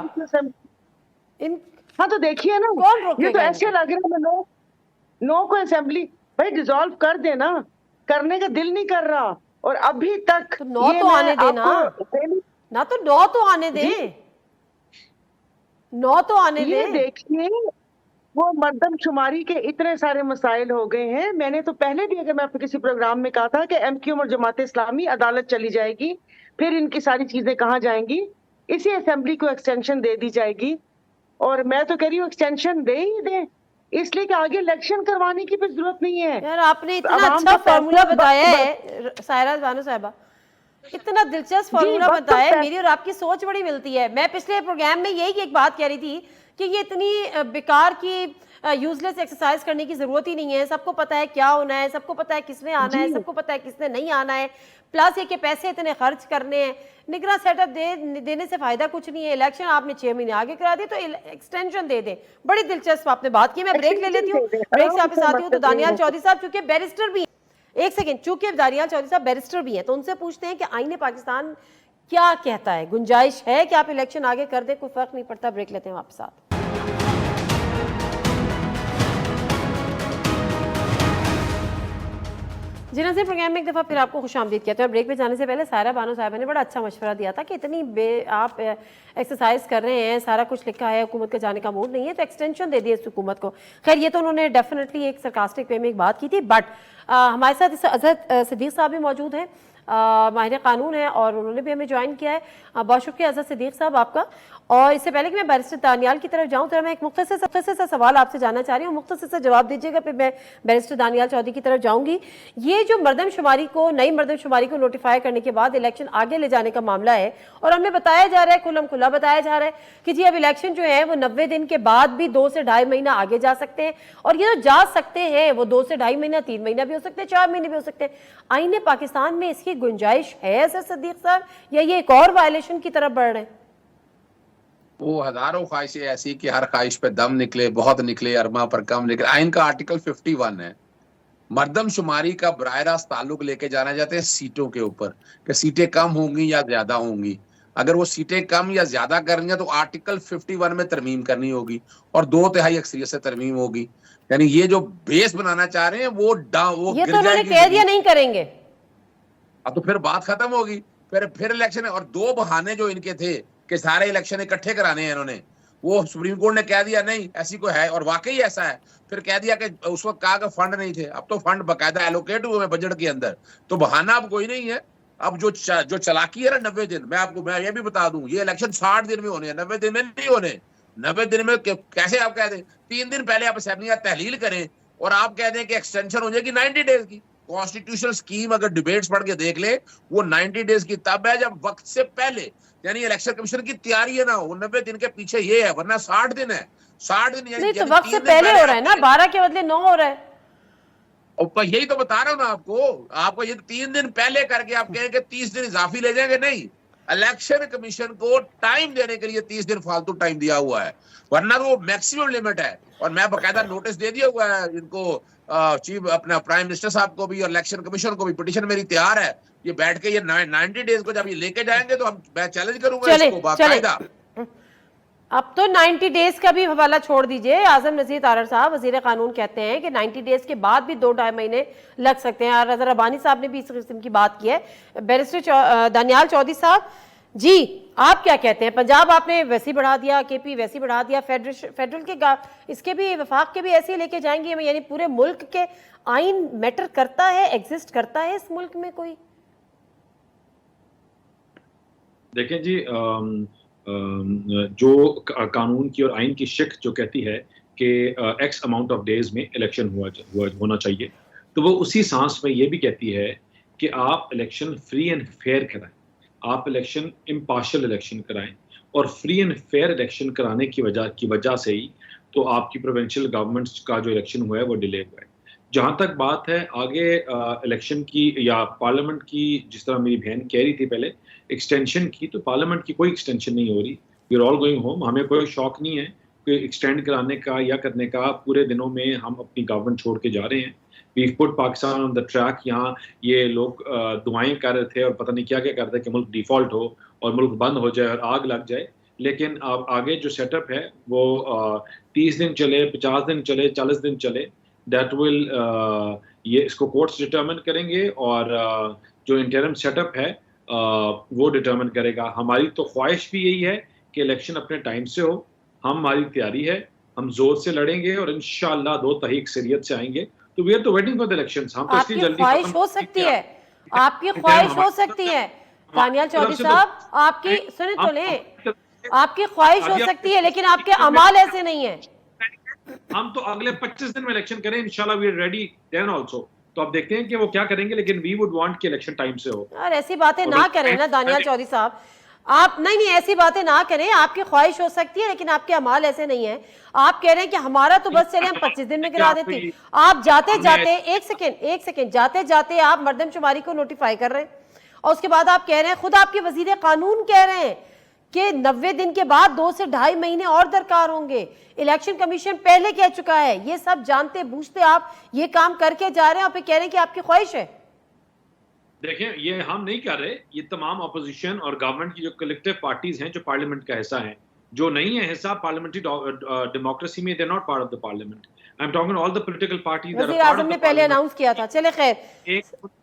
हाँ, तो देखिए ना, कौन रोकेगा? ये तो ऐसे लग रहा है 9 को असेंबली भाई डिसॉल्व कर देना, करने का दिल नहीं कर रहा। और अभी तक तो 9 तो आने देना ना, तो 9 तो आने दे, 9 तो आने दे। ये देखिए, वो मर्दमशुमारी के इतने सारे मसाइल हो गए हैं। मैंने तो पहले भी, अगर मैं आपके किसी प्रोग्राम में कहा था कि एमक्यूएम और जमात इस्लामी अदालत चली जाएगी, फिर इनकी सारी चीजें कहाँ जाएंगी? इसी असेंबली को एक्सटेंशन दे दी जाएगी। और मैं तो कह रही हूँ एक्सटेंशन दे ही दे, इसलिए कि आगे इलेक्शन करवाने की भी जरूरत नहीं है। यार आपने इतना अच्छा फार्मूला बताया है सायरा बानो साहिबा, इतना दिलचस्प फार्मूला बताया है, मेरी और आपकी सोच बड़ी मिलती है। मैं पिछले प्रोग्राम में यही एक बात कह रही थी कि ये इतनी बेकार की यूजलेस एक्सरसाइज करने की जरूरत ही नहीं है। सबको पता है क्या होना है, सबको पता है किसने आना है, सबको पता है किसने नहीं आना है, प्लस ये कि पैसे इतने खर्च करने हैं। निगरान सेटअप देने से फायदा कुछ नहीं है। इलेक्शन आपने 6 महीने आगे करा दिए तो एक्सटेंशन दे दें। बड़ी दिलचस्प आपने बात की। मैं ब्रेक ले लेती हूँ, ब्रेक से आपके साथ हूँ। तो दानियाल चौधरी साहब चूंकि बैरिस्टर भी, एक सेकेंड, चूंकि दानियाल चौधरी साहब बैरिस्टर भी हैं, तो उनसे पूछते हैं कि आईने पाकिस्तान क्या कहता है, गुंजाइश है कि आप इलेक्शन आगे कर दें, कोई फर्क नहीं पड़ता। ब्रेक लेते हैं आपके साथ। जी नाज़रीन, प्रोग्राम में एक दफ़ा फिर आपको खुशामदीद कहते हैं। ब्रेक पे जाने से पहले सायरा बानो साहिबा ने बड़ा अच्छा मशवरा दिया था कि इतनी आप एक्सरसाइज कर रहे हैं, सारा कुछ लिखा है, हुकूमत का जाने का मूड नहीं है, तो एक्सटेंशन दे दिए इस हुकूमत को। खैर ये तो उन्होंने डेफिनेटली एक सरकास्टिक वे में एक बात की थी, बट हमारे साथ इस अजहर सिद्दीक साहब भी मौजूद हैं, माहिर कानून है, और उन्होंने भी हमें ज्वाइन किया है। बहुत शुक्रिया अजहर सिद्दीक साहब आपका। और इससे पहले कि मैं बैरिस्टर दानियाल की तरफ जाऊं, तो मैं एक मुख्तसर सा सवाल आपसे जानना चाह रही हूँ, मुख्तसर सा जवाब दीजिएगा, फिर मैं बैरिस्टर दानियाल चौधरी की तरफ जाऊंगी। ये जो मर्दमशुमारी को, नई मर्दमशुमारी को नोटिफाई करने के बाद इलेक्शन आगे ले जाने का मामला है, और हमें बताया जा रहा है, खुल्लम खुल्ला बताया जा रहा है कि जी अब इलेक्शन जो है वो 90 दिन के बाद भी 2 से 2.5 महीना आगे जा सकते हैं, और ये जो जा सकते हैं वो 2 से 2.5 महीना, 3 महीना भी हो सकते हैं, 4 महीने भी हो सकते हैं। आईने पाकिस्तान में इसकी गुंजाइश है अजहर सिद्दीक साहब, या ये एक और वायलेशन की तरफ बढ़ रहे हैं? वो हजारों ख्वाहिशें ऐसी कि हर ख्वाहिश पे दम निकले, बहुत निकले, अरमा पर कम निकले। आइन का आर्टिकल 51 है, मर्दमशुमारी का बराह रास्त ताल्लुक लेके जाना जाता है सीटों के ऊपर, कि सीटें कम होंगी या ज्यादा होंगी। अगर वो सीटें कम या ज्यादा करनी है तो आर्टिकल 51 में तरमीम करनी होगी, और 2/3 अक्सरियत से तरमीम होगी। यानी ये जो बेस बनाना चाह रहे हैं वो ये तो उन्होंने कह दिया नहीं करेंगे। अब तो फिर बात खत्म होगी, फिर इलेक्शन है। और दो बहाने जो इनके थे कि सारे इलेक्शन इकट्ठे कराने हैं इन्होंने, वो सुप्रीम कोर्ट ने कह दिया नहीं ऐसी कोई है, और वाकई ऐसा है। फिर कह दिया कि उस वक्त कहा कि फंड नहीं थे, अब तो फंड बकायदा एलोकेट हुए हैं बजट के अंदर, तो बहाना अब कोई नहीं है। अब जो चलाकी है ना 90 दिन, मैं ये भी बता दूं, ये इलेक्शन 60 दिन में होने हैं, 90 दिन में नहीं होने। 90 दिन में कैसे आप कह दें, 3 दिन पहले आप असेंबली का तहलील करें और आप कह दें कि एक्सटेंशन हो जाएगी 90 डेज की। कॉन्स्टिट्यूशनल स्कीम अगर डिबेट्स पढ़ के देख ले, वो 90 डेज की तब है जब वक्त से पहले, यानी इलेक्शन कमीशन की तैयारी है ना, वो 90 दिन के पीछे ये है, वरना 60 दिन है। 60 दिन नहीं तो वक्त से पहले हो रहा है ना, 12 के बदले 9 हो रहा है। और यही तो बता रहा हूँ ना आपको ये 3 दिन पहले करके आप कहेंगे 30 दिन इजाफी ले जाएंगे, नहीं। इलेक्शन कमीशन को टाइम देने के लिए 30 दिन फालतू टाइम दिया हुआ है, वरना वो मैक्सिमम लिमिट है। और मैं बकायदा नोटिस दे दिया हुआ है इनको, चीफ अपना प्राइम मिनिस्टर साहब को भी और इलेक्शन कमीशन को भी, पिटीशन मेरी तैयार है। ये बैठ के ये 90 डेज को जब ये लेके जाएंगे तो मैं चैलेंज करूंगा इसको बाकायदा। अब तो 90 डेज का भी हवाला छोड़ दीजिए। आजम नजीर तारड़ साहब वजीर कानून कहते हैं कि 90 डेज के बाद भी 2-2.5 महीने लग सकते हैं। और रज़ा रब्बानी साहब ने भी इस किस्म की बात की है। बैरिस्टर दानियाल चौधरी साहब जी, आप क्या कहते हैं? पंजाब आपने वैसे ही बढ़ा दिया, केपी वैसे ही बढ़ा दिया, फेडरल के इसके भी वफाक के भी ऐसे ही लेके जाएंगे, यानी पूरे मुल्क के आइन मैटर करता है, एग्जिस्ट करता है इस मुल्क में कोई? देखें जी, जो कानून की और आइन की शिक जो कहती है कि एक्स अमाउंट ऑफ डेज में इलेक्शन होना चाहिए, तो वो उसी सांस में ये भी कहती है कि आप इलेक्शन फ्री एंड फेयर कराएं, आप इलेक्शन इम्पार्शियल इलेक्शन कराएं। और फ्री एंड फेयर इलेक्शन कराने की वजह से ही तो आपकी प्रोविंशियल गवर्नमेंट्स का जो इलेक्शन हुआ है वो डिले हुआ है। जहाँ तक बात है आगे इलेक्शन की या पार्लियामेंट की, जिस तरह मेरी बहन कह रही थी पहले एक्सटेंशन की, तो पार्लियामेंट की कोई एक्सटेंशन नहीं हो रही। We are all going home, हमें कोई शौक नहीं है कोई एक्सटेंड कराने का या करने का। पूरे दिनों में हम अपनी गवर्नमेंट छोड़ के जा रहे हैं। We put Pakistan on the track. यहाँ ये लोग दुआएं कर रहे थे और पता नहीं क्या क्या कर रहे थे कि मुल्क डिफॉल्ट हो और मुल्क बंद हो जाए और आग लग जाए। लेकिन अब आगे जो सेटअप है वो 30 दिन चले, 50 दिन चले, 40 दिन चले, दैट विल ये इसको कोर्ट्स डिटर्मिन करेंगे और जो इंटरिम सेटअप है वो डिटर्मिन करेगा। हमारी तो ख्वाहिश भी यही है कि इलेक्शन अपने टाइम से हो। हमारी तैयारी है, हम जोर से लड़ेंगे और इंशाअल्लाह 2 तही अक्सरियत से आएंगे। तो वी आर तो वेटिंग फॉर द इलेक्शंस। हम तो इसलिए जल्दी ख्वाहिश हो सकती है, आपकी ख्वाहिश हो सकती है दानियाल चौधरी साहब, आपकी सुने तो लें, आपकी ख्वाहिश हो सकती है लेकिन आपके अमाल ऐसे नहीं है। हम तो अगले 25 दिन में इलेक्शन करें इंशाल्लाह, we are ready then also. तो अब देखते हैं कि वो क्या करेंगे, लेकिन वी वुड वांट कि इलेक्शन टाइम से हो। और ऐसी बातें ना करें ना दानियाल चौधरी साहब, आप नहीं ऐसी बातें ना करें। आपकी ख्वाहिश हो सकती है लेकिन आपके अमाल ऐसे नहीं है। आप कह रहे हैं कि हमारा तो बस चले हम 25 दिन में गिरा देते। आप जाते जाते एक सेकेंड जाते जाते आप मर्दमशुमारी को नोटिफाई कर रहे हैं और उसके बाद आप कह रहे हैं, खुद आपके वजीर कानून कह रहे हैं कि 90 दिन के बाद 2 से 2.5 महीने और दरकार होंगे। इलेक्शन कमीशन पहले कह चुका है। ये सब जानते बूझते आप ये काम करके जा रहे हैं और फिर कह रहे हैं कि आपकी ख्वाहिश है। देखें, ये हम नहीं कर रहे, ये तमाम अपोजिशन और गवर्नमेंट की जो कलेक्टिव पार्टीज हैं जो पार्लियामेंट का हिस्सा हैं, जो नहीं है हिस्सा पार्लियामेंट्री डेमोक्रेसी में, they are not part of the parliament. I am talking all the political parties that are part of the वज़ीर-ए-आज़म ने पहले अनाउंस किया था। चले खैर,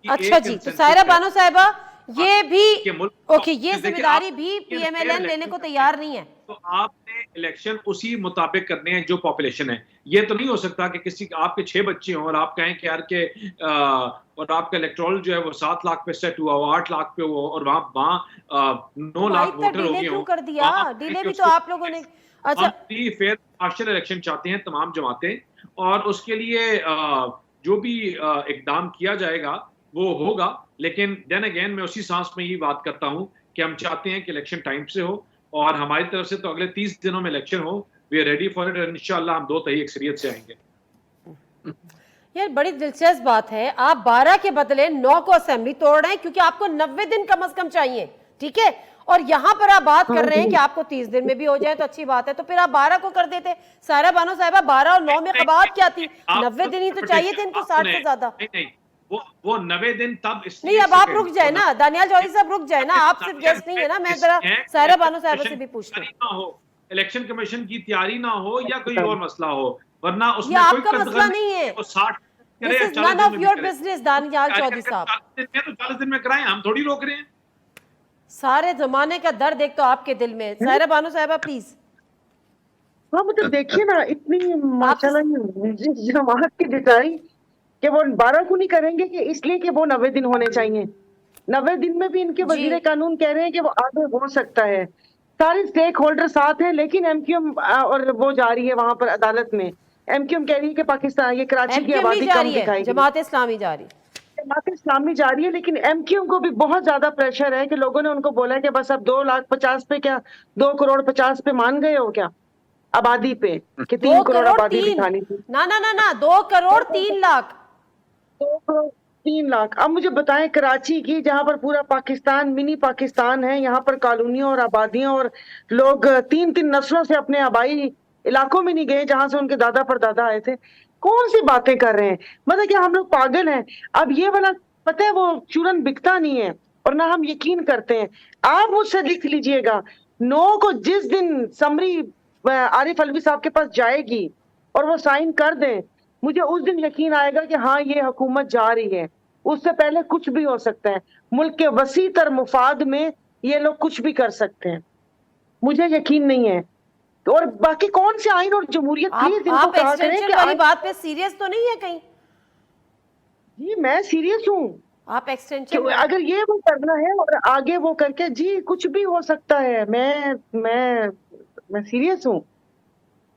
अच्छा जी, तो एक सायरा बानो साहिबा ये भी ओके, ये देखिए, जिम्मेदारी भी पीएमएलएन लेने को तैयार नहीं है। तो आपने इलेक्शन उसी मुताबिक करने हैं जो पॉपुलेशन है। ये तो नहीं हो सकता कि किसी आपके 6 बच्चे हों और आप कहें कि यार के और आपका इलेक्टोरल जो है वो 7 लाख पे सेट हुआ हो, 8 लाख पे हो और वहाँ 9 लाख वोटर हो गए कर दिया, डिले भी तो आप लोगों ने। अच्छा, फेयर पार्शियल इलेक्शन चाहते हैं तमाम जमातें, और उसके लिए जो भी इकदाम किया जाएगा वो होगा। लेकिन देन अगेन मैं उसी सांस में ही बात करता हूं कि हम चाहते हैं कि इलेक्शन टाइम से हो और हमारी तरफ से तो अगले 30 दिनों में इलेक्शन हो। We are ready for it और इंशाल्लाह हम 2 तही अक्सरियत से आएंगे। यार बड़ी दिलचस्प बात है, आप 12 के बदले 9 को असेंबली तोड़ रहे हैं क्योंकि आपको 90 दिन कम से कम चाहिए, ठीक है। और यहाँ पर आप बात कर रहे हैं कि आपको 30 दिन में भी हो जाए तो अच्छी बात है, तो फिर आप 12 को कर देते। सायरा बानो साहिबा 12 और 9 में खबात क्या थी? 90 दिन ही तो चाहिए थे इनको, 60 से ज्यादा नहीं। वो 90 दिन तब नहीं। अब आप रुक जाए ना, दानियाल चौधरी साहब रुक जाए ना, आप सिर्फ गेस्ट नहीं है ना। मैं जरा सायरा बानो साहिबा से भी पूछती हूँ, इलेक्शन कमीशन की तैयारी ना हो या कोई और मसला हो, वरना उसमें ये आपका मसला नहीं है। करे, This is 40 none दिन of में भी your करे। business, दानियाल चौधरी साहब। 40 दिन में तो 40 दिन में कराएं, हम थोड़ी रोक रहे हैं। सारे जमाने का दर्द एक तो आपके दिल में। सायरा बानो साहिबा प्लीज। हाँ मतलब देखिए ना, इतनी माशाल्लाह जमात की डिजाइन कि वो 12 को नहीं करेंगे कि इसलिए कि वो 90 दिन होने चाहिए। 90 दिन में भी इनके वजीर कानून कह रहे हैं कि वो आगे हो सकता है। सारे स्टेक होल्डर साथ हैं, लेकिन एमक्यूएम और वो जा रही है वहां पर अदालत में। एमक्यूएम कह रही है कि पाकिस्तान ये कराची की आबादी कम दिखाएगी, जमात इस्लामी जा रही है, जमात इस्लामी जा रही है, लेकिन एमक्यूएम को भी बहुत ज्यादा प्रेशर है कि लोगों ने उनको बोला है कि बस अब 2,50,000 पे क्या 2,50,00,000 पे मान गए हो क्या आबादी पे कि 3 करोड़ आबादी दिखानी थी। ना 2 करोड़ 3 लाख 2 करोड़ 3 लाख। अब मुझे बताएं कराची की, जहां पर पूरा पाकिस्तान मिनी पाकिस्तान है, यहाँ पर कॉलोनियों और आबादियों और लोग 3-3 नस्लों से अपने आबाई इलाकों में नहीं गए जहां से उनके दादा परदादा आए थे। कौन सी बातें कर रहे हैं, मतलब क्या हम लोग पागल हैं? अब ये वाला पता है वो चूरन बिकता नहीं है और ना हम यकीन करते हैं। आप मुझसे लिख लीजिएगा 9 को जिस दिन समरी आरिफ अलवी साहब के पास जाएगी और वो साइन कर दें, मुझे उस दिन यकीन आएगा कि हाँ ये हुकूमत जा रही है। उससे पहले कुछ भी हो सकता है। मुल्क के वसी तर मुफाद में ये लोग कुछ भी कर सकते हैं, मुझे यकीन नहीं है। और बाकी कौन से आइन और जमहूरियत, प्लीज इनको कहा करें कि वाली बात पे सीरियस तो नहीं है कहीं? जी मैं सीरियस हूँ। आप एक्सटेंशन अगर ये वो करना है और आगे वो करके, जी कुछ भी हो सकता है। मैं सीरियस हूँ।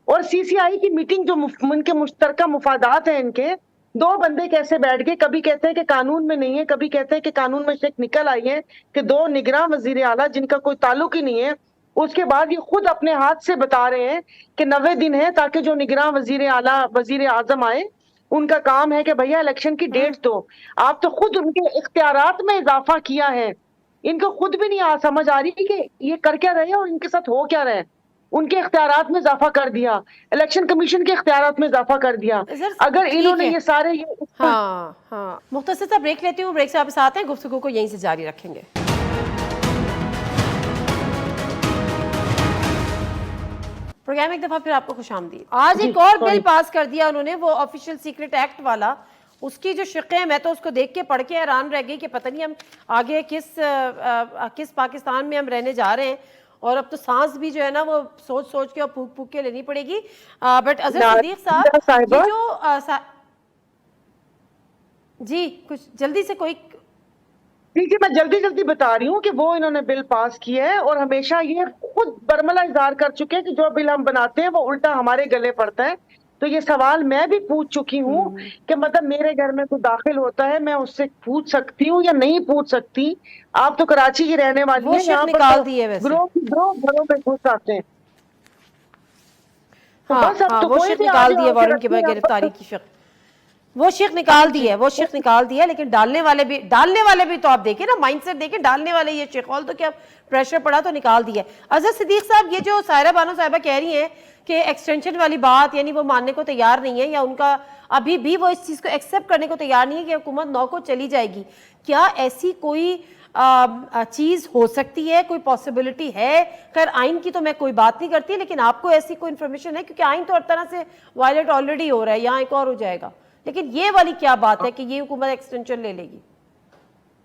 और सीसीआई की मीटिंग जो उनके मुश्तरका मुफादात हैं, इनके 2 बंदे कैसे बैठ गए, कभी कहते हैं कि कानून में नहीं है, कभी कहते हैं कि कानून में शेख निकल आई है कि 2 निगरान वजीर आला जिनका कोई ताल्लुक ही नहीं है। उसके बाद ये खुद अपने हाथ से बता रहे हैं कि 90 दिन है ताकि जो निगरान वजीर आला वजीर आजम आए, उनका काम है कि भैया इलेक्शन की डेट दो। आप तो खुद उनके इख्तियारात में इजाफा किया है। इनको खुद भी नहीं समझ आ रही कि ये कर क्या रहे हैं और इनके साथ हो क्या रहा है। उनके इख्तियारात में इजाफा कर दिया, इलेक्शन कमीशन के इख्तियारात में इजाफा कर दिया। अगर इन्होंने ये सारे हाँ मुख्तसर सा ब्रेक लेती हूँ, ब्रेक से वापस आते हैं, गुफ्तगू को यहीं से जारी रखेंगे। प्रोग्राम एक दफा फिर आपको खुशामदीद। आज एक और बिल पास कर दिया उन्होंने, वो ऑफिशियल सीक्रेट एक्ट वाला। उसकी जो शिक़ें, मैं तो उसको देख के पढ़ के हैरान रह गई कि पता नहीं हम आगे किस पाकिस्तान में हम रहने जा रहे हैं। और अब तो सांस भी जो है ना वो सोच सोच के और फूक फूक के लेनी पड़ेगी। बट अज़हर सिद्दीक साहब, ये जो जी कुछ जल्दी से कोई जी मैं जल्दी बता रही हूँ कि वो इन्होंने बिल पास किया है और हमेशा ये खुद बरमला इज़हार कर चुके हैं कि जो बिल हम बनाते हैं वो उल्टा हमारे गले पड़ता है। तो ये सवाल मैं भी पूछ चुकी हूँ कि मतलब मेरे घर में कोई दाखिल होता है, मैं उससे पूछ सकती हूँ या नहीं पूछ सकती? आप तो कराची की रहने वाली हैं, यहाँ पर घरों में घुस आते हैं। वो शिक निकाल दी है वारंट के बगैर गिरफ्तारी की शिक, वो शिक निकाल दी है, वो शिक निकाल दी है। लेकिन डालने वाले भी तो आप देखिए ना, माइंडसेट देखिए, डालने वाले ये शिक तो क्या प्रेशर पड़ा तो निकाल दिया। अज़हर सिद्दीक साहब, ये जो सायरा बानो साहिबा कह रही हैं कि एक्सटेंशन वाली बात, यानी वो मानने को तैयार नहीं है या उनका अभी भी वो इस चीज़ को एक्सेप्ट करने को तैयार नहीं है कि हुकूमत 9 को चली जाएगी, क्या ऐसी कोई चीज़ हो सकती है, कोई पॉसिबिलिटी है? खैर आइन की तो मैं कोई बात नहीं करती, लेकिन आपको ऐसी कोई इन्फॉर्मेशन है? क्योंकि आइन तो हर तरह से वायलेट ऑलरेडी हो रहा है, यहाँ एक और हो जाएगा, लेकिन ये वाली क्या बात है कि ये हुकूमत एक्सटेंशन ले लेगी?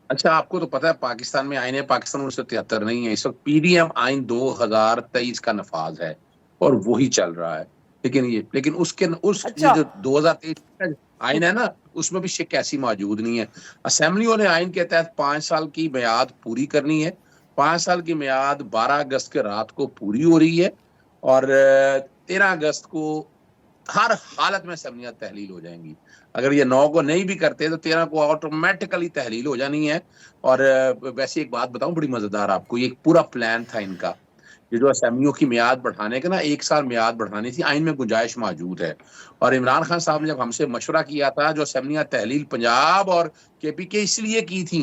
अच्छा, आपको तो पता है पाकिस्तान में आइन है, पाकिस्तान 1973 नहीं है, इस वक्त पीडीएम आइन 2023 का नफाज है और वही चल रहा है। लेकिन जो 2023 का आइन है ना, उसमें भी शिक ऐसी मौजूद नहीं है। असेंबलियों ने आइन के तहत 5 साल की मियाद पूरी करनी है। 5 साल की मियाद 12 अगस्त के रात को पूरी हो रही है और 13 अगस्त को हर हालत में असेंबलियां तहलील हो जाएंगी। अगर ये 9 को नहीं भी करते तो 13 को ऑटोमेटिकली तहलील हो जानी है। और वैसे एक बात बताऊं बड़ी मजेदार आपको, ये एक पूरा प्लान था इनका, ये जो असेंबलियों की मियाद बढ़ाने का ना, 1 साल मियाद बढ़ानी थी, आइन में गुंजाइश मौजूद है। और इमरान खान साहब ने जब हमसे मशवरा किया था, जो असेंबलियां तहलील पंजाब और केपीके इसलिए की थी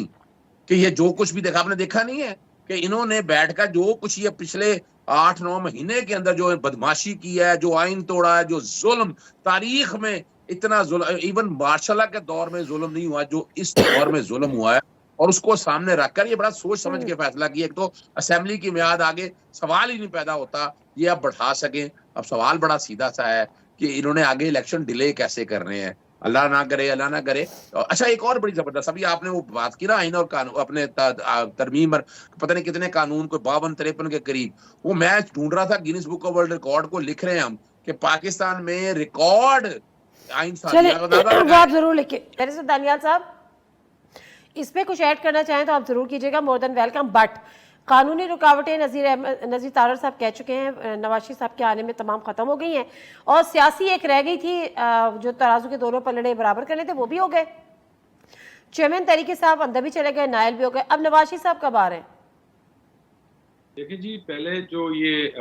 कि ये जो कुछ भी देखा, आपने देखा नहीं है कि इन्होंने बैठकर जो कुछ ये पिछले 8-9 महीने के अंदर जो बदमाशी की है, जो आइन तोड़ा है, जो जुल्म तारीख में इतना जुल्म, इवन मार्शल के दौर में जुल्म नहीं हुआ जो इस दौर में जुल्म हुआ है, और उसको सामने रखकर ये बड़ा सोच समझ के फैसला किया। एक तो असेंबली की मियाद आगे सवाल ही नहीं पैदा होता ये अब बढ़ा सके। अब सवाल बड़ा सीधा सा है कि इन्होंने आगे इलेक्शन डिले कैसे करने हैं, اللہ نہ کرے. اچھا ایک اور بڑی زبردست, ابھی آپ نے وہ بات کی نا آئین اور قانون اپنے ترمیم اور پتہ نہیں کتنے قانون کو 52-53 کے قریب, وہ میں ڈھونڈ رہا تھا grains book of world record کو, لکھ رہے ہیں ہم کہ پاکستان میں ریکارڈ آئین چلے سازی. وہ آپ ضرور لکھیں. دانیال صاحب اس پہ کچھ ایڈ کرنا چاہیں تو آپ ضرور کیجیے گا, مور دین ویلکم. بٹ قانونی رکاوٹیں نذیر تارڑ صاحب کہہ چکے ہیں نواز شریف صاحب کے آنے میں تمام ختم ہو گئی ہیں, اور سیاسی ایک رہ گئی تھی جو ترازو کے دونوں پلڑے برابر کرنے تھے, وہ بھی ہو گئے. چیئرمین تحریک صاحب اندر بھی چلے گئے, نائل بھی ہو گئے, اب نواز شریف صاحب کب آ رہے ہیں؟ دیکھیں جی, پہلے جو یہ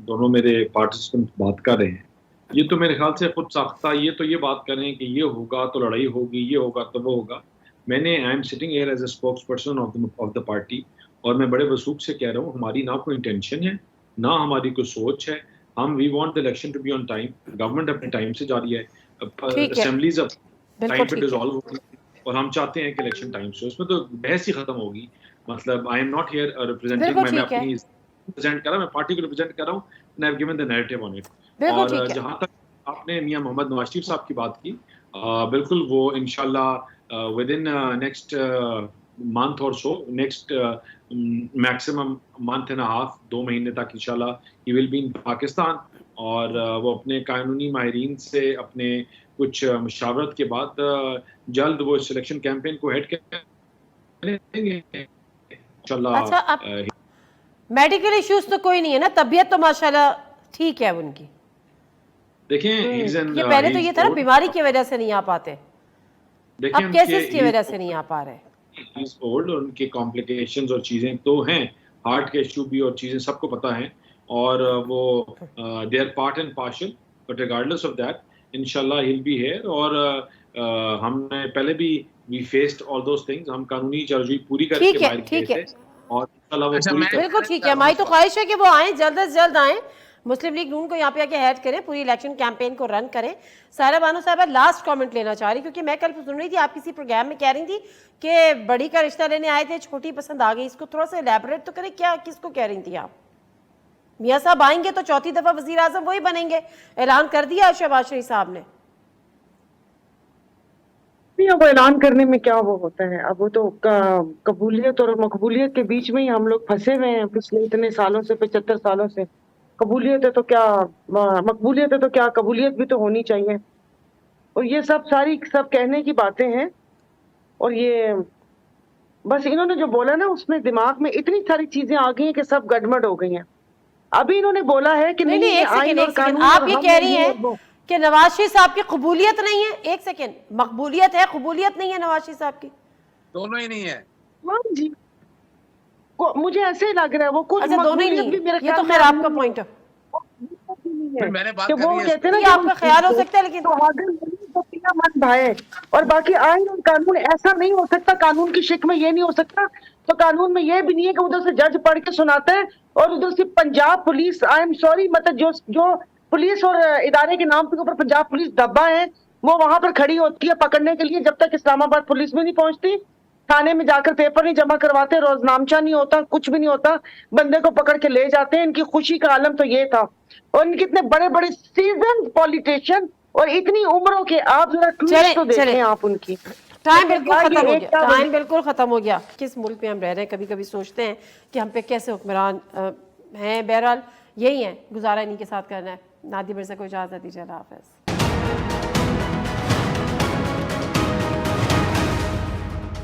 دونوں میرے پارٹیسپینٹ بات کر رہے ہیں, یہ تو میرے خیال سے خود ساختہ, یہ تو یہ بات کر رہے ہیں کہ یہ ہوگا تو لڑائی ہوگی, یہ ہوگا تو وہ ہوگا. میں نے I am sitting here as a spokes person of the party, اور میں بڑے وثوق سے کہہ رہا ہوں ہماری نہ کوئی انٹینشن ہے نہ ہماری کوئی سوچ ہے. ہم we want the election to be on time, government اپنے ٹائم سے جاری ہے, اسمبلیز اب ٹائم پہ ڈیزالو ہوگی, اور ہم چاہتے ہیں کہ الیکشن ٹائم سے, اس میں تو بحث ہی ختم ہوگی. مطلب I am not here representing, میں اپنی ریپرزینٹ کر رہا ہوں, میں پارٹی کو ریپرزینٹ کر رہا ہوں, and I have given the narrative on it. اور جہاں تک آپ نے میاں محمد نواز شریف صاحب کی بات کی, بالکل وہ انشاءاللہ with in next month or so, next maximum month and a half, 2 مہینے تک انشاءاللہ he will be in Pakistan, اور وہ اپنے قانونی ماہرین سے اپنے کچھ مشاورت کے بعد جلد وہ سلیکشن کیمپین کو ہیڈ کریں گے انشاءاللہ. اچھا, اب میڈیکل ایشوز تو کوئی نہیں ہے نا, طبیعت تو ماشاءاللہ ٹھیک ہے ان کی؟ دیکھیں یہ پہلے تو یہ تھا نا بیماری کی وجہ سے نہیں آ پاتے, اب کیسز کی وجہ سے نہیں آ پا رہے. اولڈ, اور ان کے کمپلیکیشنز اور چیزیں تو ہیں, ہارٹ کے ایشو بھی اور چیزیں سب کو پتہ ہیں, اور وہ they are part and parcel, but regardless of that انشاءاللہ ہی ول بی ہیئر. اور ہم نے پہلے بھی وی فیسڈ آل دوز تھنگز, ہم قانونی چارجی پوری کر کے باہر گئے تھے, اور انشاءاللہ وہ پوری کر. بالکل ٹھیک ہے, ہماری تو خواہش ہے کہ وہ آئیں, جلد از جلد آئیں, مسلم لیگ نون کو یہاں پہ آ کے ہیڈ کریں, پوری الیکشن کیمپین کو رن کریں. سارا بانو صاحبہ لاسٹ کامنٹ لینا چاہ رہی, کیونکہ میں کل سن رہی تھی آپ کسی پروگرام میں کہہ رہی تھی کہ بڑی کا رشتہ لینے آئے تھے, چھوٹی پسند آ گئی. اس کو تھوڑا سا الیبوریٹ تو کریں, کیا کس کو کہہ رہی تھی آپ؟ میاں صاحب آئیں گے تو چوتھی دفعہ وزیر اعظم وہی بنیں گے, اعلان کر دیا شہباز شریف صاحب نے. اب اعلان کرنے میں کیا وہ ہوتا ہے, اب وہ تو قبولیت اور مقبولیت کے بیچ میں ہی ہم لوگ پھنسے ہوئے ہیں پچھلے اتنے سالوں سے, 75 سالوں سے. قبولیت ہے تو کیا, مقبولیت ہے تو کیا, قبولیت بھی تو ہونی چاہیے. اور یہ سب کہنے کی باتیں ہیں, اور یہ بس انہوں نے جو بولا نا اس میں دماغ میں اتنی ساری چیزیں آ گئی ہیں کہ سب گڑبڑ ہو گئی ہیں. ابھی انہوں نے بولا ہے کہ نہیں آئین اور قانون, آپ یہ کہہ رہی ہیں کہ نواز شریف صاحب کی قبولیت نہیں ہے, ایک سیکنڈ, مقبولیت ہے, قبولیت نہیں ہے نواز شریف صاحب کی, دونوں ہی نہیں ہے جی. مجھے ایسے لگ رہا ہے وہ کچھ دونوں ہی نہیں ہے, یہ تو خیر آپ کا پوائنٹ ہے, میں نے بات وہ کہتے ہیں یہ آپ کا خیال ہو سکتا ہے, لیکن من بھائے. اور باقی آئین اور قانون ایسا نہیں ہو سکتا, قانون کی شک میں یہ نہیں ہو سکتا, تو قانون میں یہ بھی نہیں ہے کہ ادھر سے جج پڑھ کے سناتا ہے اور ادھر سے Punjab police, I am sorry, مطلب جو پولیس اور ادارے کے نام کے اوپر پنجاب پولیس دبا ہے, وہ وہاں پر کھڑی ہوتی ہے پکڑنے کے لیے, جب تک اسلام آباد پولیس میں نہیں پہنچتی, تھانے میں جا کر پیپر نہیں جمع کرواتے, روزنامچہ نہیں ہوتا, کچھ بھی نہیں ہوتا, بندے کو پکڑ کے لے جاتے ہیں. ان کی خوشی کا عالم تو یہ تھا. اور ان کے اتنے بڑے بڑے سیزن پولیٹیشین اور اتنی عمروں کے, آپ ذرا ٹویٹ تو دیکھیں آپ ان کی. ٹائم بالکل ختم ہو گیا, ٹائم بالکل ختم ہو گیا. کس ملک میں ہم رہ رہے ہیں, کبھی کبھی سوچتے ہیں کہ ہم پہ کیسے حکمران ہیں. بہرحال یہی ہیں, گزارا انہیں کے ساتھ کرنا ہے. نادیہ مرزا کو اجازت دیجیے, اللہ حافظ.